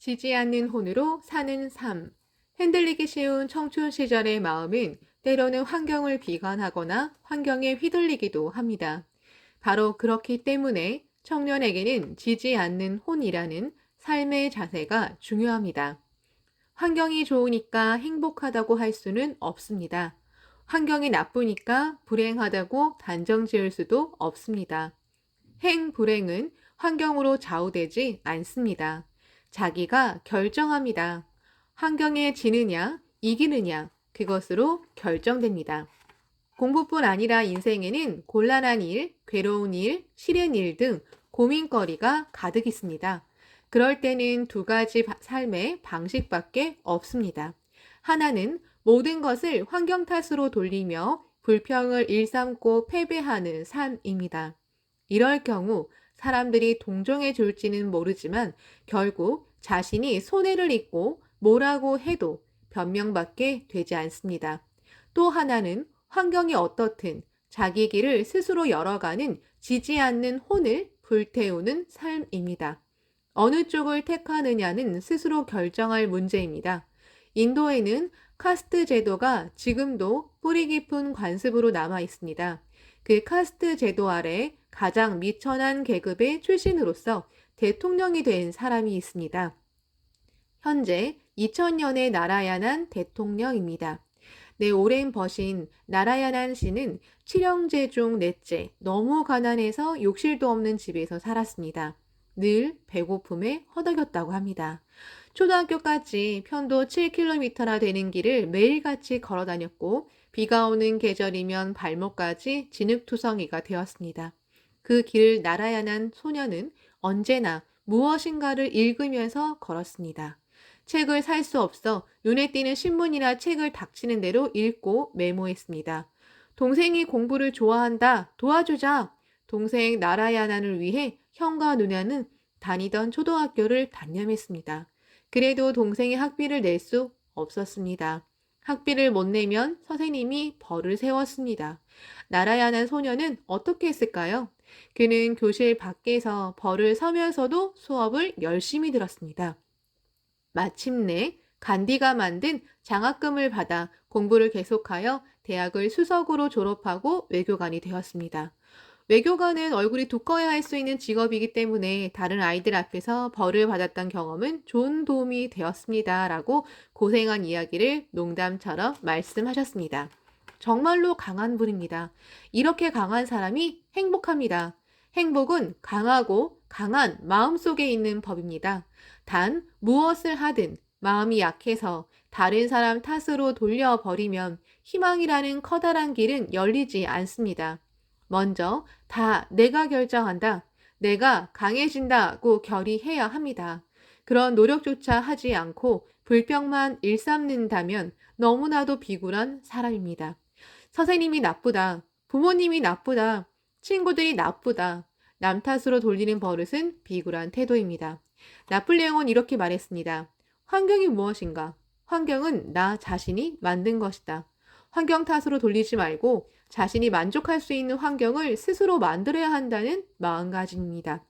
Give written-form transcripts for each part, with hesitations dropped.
지지 않는 혼으로 사는 삶. 흔들리기 쉬운 청춘 시절의 마음은 때로는 환경을 비관하거나 환경에 휘둘리기도 합니다. 바로 그렇기 때문에 청년에게는 지지 않는 혼이라는 삶의 자세가 중요합니다. 환경이 좋으니까 행복하다고 할 수는 없습니다. 환경이 나쁘니까 불행하다고 단정 지을 수도 없습니다. 불행은 환경으로 좌우되지 않습니다. 자기가 결정합니다. 환경에 지느냐, 이기느냐, 그것으로 결정됩니다. 공부뿐 아니라 인생에는 곤란한 일, 괴로운 일, 싫은 일 등 고민거리가 가득 있습니다. 그럴 때는 두 가지 삶의 방식밖에 없습니다. 하나는 모든 것을 환경 탓으로 돌리며 불평을 일삼고 패배하는 삶입니다. 이럴 경우 사람들이 동정해 줄지는 모르지만 결국 자신이 손해를 입고 뭐라고 해도 변명밖에 되지 않습니다. 또 하나는 환경이 어떻든 자기 길을 스스로 열어가는 지지 않는 혼을 불태우는 삶입니다. 어느 쪽을 택하느냐는 스스로 결정할 문제입니다. 인도에는 카스트 제도가 지금도 뿌리 깊은 관습으로 남아 있습니다. 그 카스트 제도 아래 가장 미천한 계급의 출신으로서 대통령이 된 사람이 있습니다. 현재 2000년의 나라야난 대통령입니다. 내 오랜 버신 나라야난 씨는 7형제 중 넷째, 너무 가난해서 욕실도 없는 집에서 살았습니다. 늘 배고픔에 허덕였다고 합니다. 초등학교까지 편도 7km나 되는 길을 매일같이 걸어 다녔고 비가 오는 계절이면 발목까지 진흙투성이가 되었습니다. 그 길을 나라야난 소녀는 언제나 무엇인가를 읽으면서 걸었습니다. 책을 살 수 없어 눈에 띄는 신문이나 책을 닥치는 대로 읽고 메모했습니다. 동생이 공부를 좋아한다. 도와주자. 동생 나라야난을 위해 형과 누나는 다니던 초등학교를 단념했습니다. 그래도 동생의 학비를 낼 수 없었습니다. 학비를 못 내면 선생님이 벌을 세웠습니다. 나라야난 소녀는 어떻게 했을까요? 그는 교실 밖에서 벌을 서면서도 수업을 열심히 들었습니다. 마침내 간디가 만든 장학금을 받아 공부를 계속하여 대학을 수석으로 졸업하고 외교관이 되었습니다. 외교관은 얼굴이 두꺼워야 할 수 있는 직업이기 때문에 다른 아이들 앞에서 벌을 받았던 경험은 좋은 도움이 되었습니다. 라고 고생한 이야기를 농담처럼 말씀하셨습니다. 정말로 강한 분입니다. 이렇게 강한 사람이 행복합니다. 행복은 강하고 강한 마음속에 있는 법입니다. 단 무엇을 하든 마음이 약해서 다른 사람 탓으로 돌려버리면 희망이라는 커다란 길은 열리지 않습니다. 먼저 다 내가 결정한다. 내가 강해진다고 결의해야 합니다. 그런 노력조차 하지 않고 불평만 일삼는다면 너무나도 비굴한 사람입니다. 선생님이 나쁘다. 부모님이 나쁘다. 친구들이 나쁘다. 남 탓으로 돌리는 버릇은 비굴한 태도입니다. 나폴레옹은 이렇게 말했습니다. 환경이 무엇인가? 환경은 나 자신이 만든 것이다. 환경 탓으로 돌리지 말고 자신이 만족할 수 있는 환경을 스스로 만들어야 한다는 마음가짐입니다.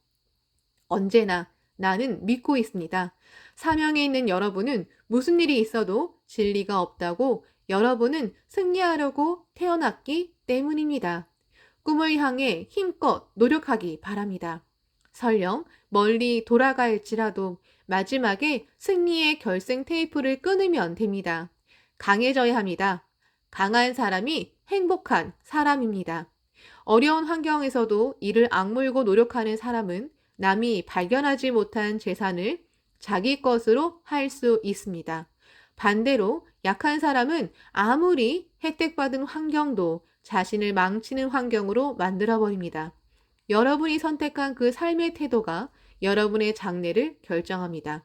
언제나 나는 믿고 있습니다. 사명에 있는 여러분은 무슨 일이 있어도 진리가 없다고 여러분은 승리하려고 태어났기 때문입니다. 꿈을 향해 힘껏 노력하기 바랍니다. 설령 멀리 돌아갈지라도 마지막에 승리의 결승 테이프를 끊으면 됩니다. 강해져야 합니다. 강한 사람이 행복한 사람입니다. 어려운 환경에서도 이를 악물고 노력하는 사람은 남이 발견하지 못한 재산을 자기 것으로 할 수 있습니다. 반대로 약한 사람은 아무리 혜택받은 환경도 자신을 망치는 환경으로 만들어버립니다. 여러분이 선택한 그 삶의 태도가 여러분의 장래를 결정합니다.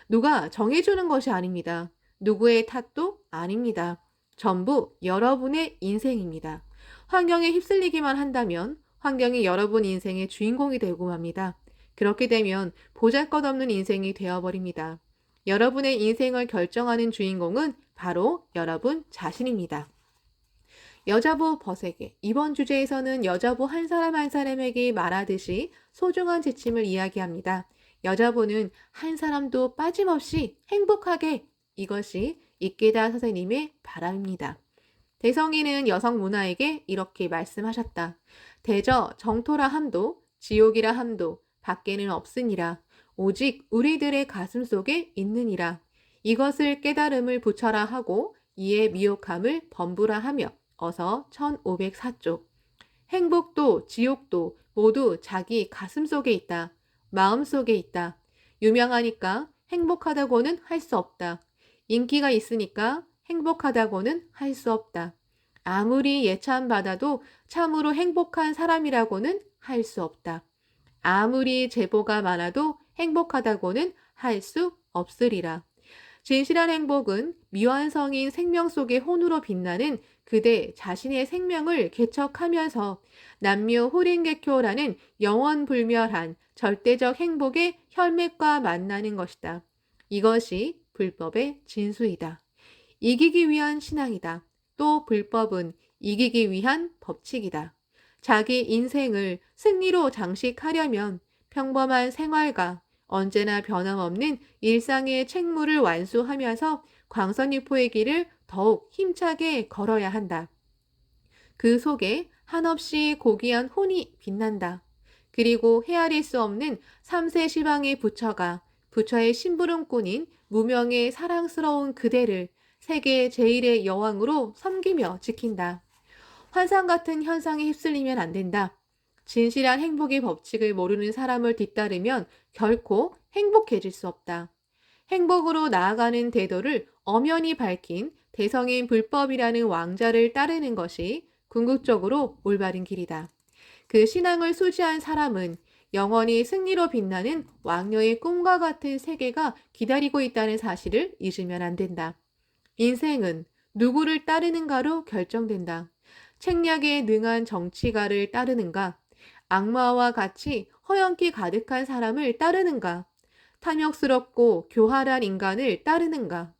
누가 정해주는 것이 아닙니다. 누구의 탓도 아닙니다. 전부 여러분의 인생입니다. 환경에 휩쓸리기만 한다면 환경이 여러분 인생의 주인공이 되고 맙니다. 그렇게 되면 보잘것없는 인생이 되어버립니다. 여러분의 인생을 결정하는 주인공은 바로 여러분 자신입니다. 여자부 벗에게 이번 주제에서는 여자부 한 사람 한 사람에게 말하듯이 소중한 지침을 이야기합니다. 여자분은 한 사람도 빠짐없이 행복하게, 이것이 이케다 선생님의 바람입니다. 대성이는 여성 문화에게 이렇게 말씀하셨다. 대저 정토라 함도 지옥이라 함도 밖에는 없으니라. 오직 우리들의 가슴 속에 있느니라. 이것을 깨달음을 부처라 하고 이에 미혹함을 범부라 하며 어서 1504쪽. 행복도 지옥도 모두 자기 가슴 속에 있다. 마음 속에 있다. 유명하니까 행복하다고는 할 수 없다. 인기가 있으니까 행복하다고는 할 수 없다. 아무리 예찬받아도 참으로 행복한 사람이라고는 할 수 없다. 아무리 제보가 많아도 행복하다고는 할 수 없으리라. 진실한 행복은 미완성인 생명 속의 혼으로 빛나는 그대 자신의 생명을 개척하면서 남묘 호랭개쿄라는 영원불멸한 절대적 행복의 혈맥과 만나는 것이다. 이것이 불법의 진수이다. 이기기 위한 신앙이다. 또 불법은 이기기 위한 법칙이다. 자기 인생을 승리로 장식하려면 평범한 생활과 언제나 변함없는 일상의 책무를 완수하면서 광선유포의 길을 더욱 힘차게 걸어야 한다. 그 속에 한없이 고귀한 혼이 빛난다. 그리고 헤아릴 수 없는 3세 시방의 부처가 부처의 심부름꾼인 무명의 사랑스러운 그대를 세계 제1의 여왕으로 섬기며 지킨다. 환상 같은 현상에 휩쓸리면 안 된다. 진실한 행복의 법칙을 모르는 사람을 뒤따르면 결코 행복해질 수 없다. 행복으로 나아가는 대도를 엄연히 밝힌 대성인 불법이라는 왕자를 따르는 것이 궁극적으로 올바른 길이다. 그 신앙을 수지한 사람은 영원히 승리로 빛나는 왕녀의 꿈과 같은 세계가 기다리고 있다는 사실을 잊으면 안 된다. 인생은 누구를 따르는가로 결정된다. 책략에 능한 정치가를 따르는가? 악마와 같이 허영기 가득한 사람을 따르는가? 탐욕스럽고 교활한 인간을 따르는가?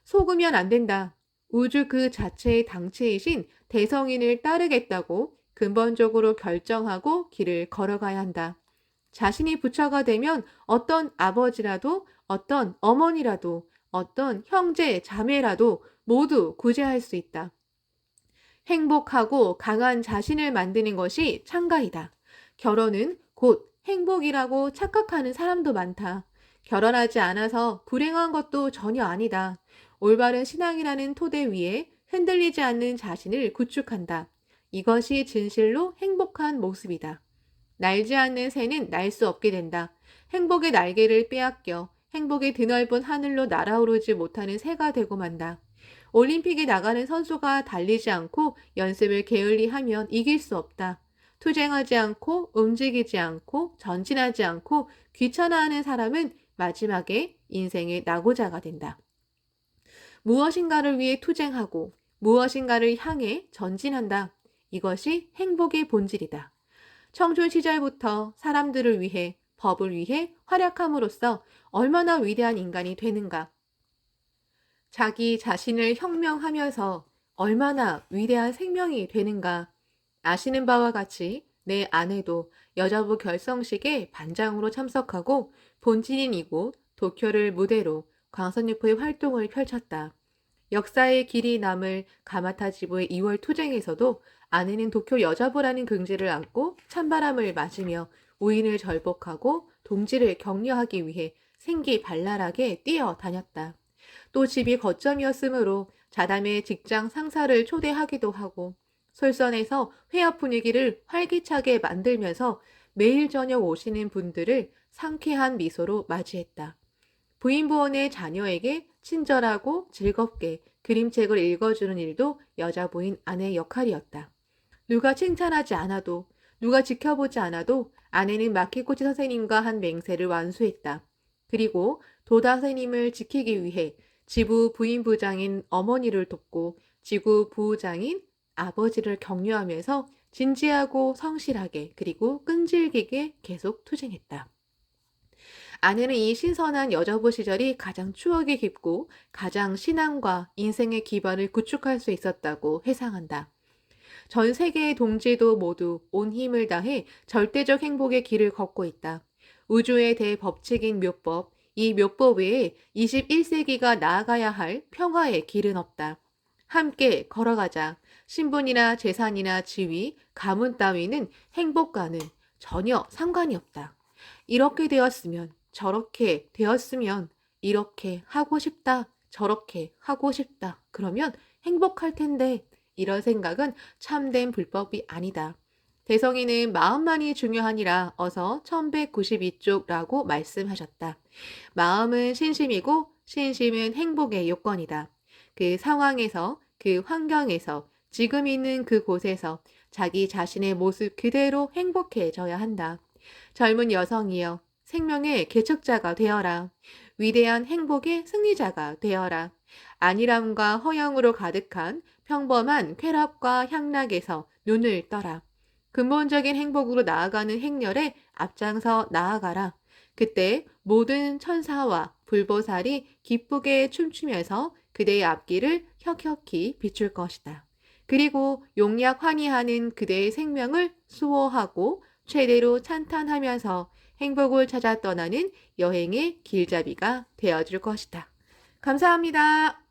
속으면 안 된다. 우주 그 자체의 당체이신 대성인을 따르겠다고 근본적으로 결정하고 길을 걸어가야 한다. 자신이 부처가 되면 어떤 아버지라도, 어떤 어머니라도, 어떤 형제, 자매라도 모두 구제할 수 있다. 행복하고 강한 자신을 만드는 것이 창가이다. 결혼은 곧 행복이라고 착각하는 사람도 많다. 결혼하지 않아서 불행한 것도 전혀 아니다. 올바른 신앙이라는 토대 위에 흔들리지 않는 자신을 구축한다. 이것이 진실로 행복한 모습이다. 날지 않는 새는 날 수 없게 된다. 행복의 날개를 빼앗겨 행복의 드넓은 하늘로 날아오르지 못하는 새가 되고 만다. 올림픽에 나가는 선수가 달리지 않고 연습을 게을리하면 이길 수 없다. 투쟁하지 않고 움직이지 않고 전진하지 않고 귀찮아하는 사람은 마지막에 인생의 낙오자가 된다. 무엇인가를 위해 투쟁하고 무엇인가를 향해 전진한다. 이것이 행복의 본질이다. 청춘 시절부터 사람들을 위해 법을 위해 활약함으로써 얼마나 위대한 인간이 되는가. 자기 자신을 혁명하면서 얼마나 위대한 생명이 되는가. 아시는 바와 같이 내 아내도 여자부 결성식에 반장으로 참석하고 본진인 이곳 도쿄를 무대로 광선유포의 활동을 펼쳤다. 역사의 길이 남을 가마타 지부의 2월 투쟁에서도 아내는 도쿄 여자부라는 긍지를 안고 찬바람을 맞으며 우인을 절복하고 동지를 격려하기 위해 생기발랄하게 뛰어다녔다. 또 집이 거점이었으므로 자담의 직장 상사를 초대하기도 하고 솔선해서 회합 분위기를 활기차게 만들면서 매일 저녁 오시는 분들을 상쾌한 미소로 맞이했다. 부인부원의 자녀에게 친절하고 즐겁게 그림책을 읽어주는 일도 여자 부인 아내의 역할이었다. 누가 칭찬하지 않아도, 누가 지켜보지 않아도 아내는 마키코치 선생님과 한 맹세를 완수했다. 그리고 도다 선생님을 지키기 위해 지부 부인부장인 어머니를 돕고 지구 부장인 아버지를 격려하면서 진지하고 성실하게 그리고 끈질기게 계속 투쟁했다. 아내는 이 신선한 여자부 시절이 가장 추억이 깊고 가장 신앙과 인생의 기반을 구축할 수 있었다고 회상한다. 전 세계의 동지도 모두 온 힘을 다해 절대적 행복의 길을 걷고 있다. 우주의 대법칙인 묘법, 이 묘법 외에 21세기가 나아가야 할 평화의 길은 없다. 함께 걸어가자. 신분이나 재산이나 지위, 가문 따위는 행복과는 전혀 상관이 없다. 이렇게 되었으면, 저렇게 되었으면, 이렇게 하고 싶다, 저렇게 하고 싶다. 그러면 행복할 텐데, 이런 생각은 참된 불법이 아니다. 대성이는 마음만이 중요하니라 어서 1192쪽라고 말씀하셨다. 마음은 신심이고 신심은 행복의 요건이다. 그 상황에서, 그 환경에서, 지금 있는 그곳에서 자기 자신의 모습 그대로 행복해져야 한다. 젊은 여성이여, 생명의 개척자가 되어라. 위대한 행복의 승리자가 되어라. 안일함과 허영으로 가득한 평범한 쾌락과 향락에서 눈을 떠라. 근본적인 행복으로 나아가는 행렬에 앞장서 나아가라. 그때 모든 천사와 불보살이 기쁘게 춤추면서 그대의 앞길을 혁혁히 비출 것이다. 그리고 용약 환희하는 그대의 생명을 수호하고 최대로 찬탄하면서 행복을 찾아 떠나는 여행의 길잡이가 되어줄 것이다. 감사합니다.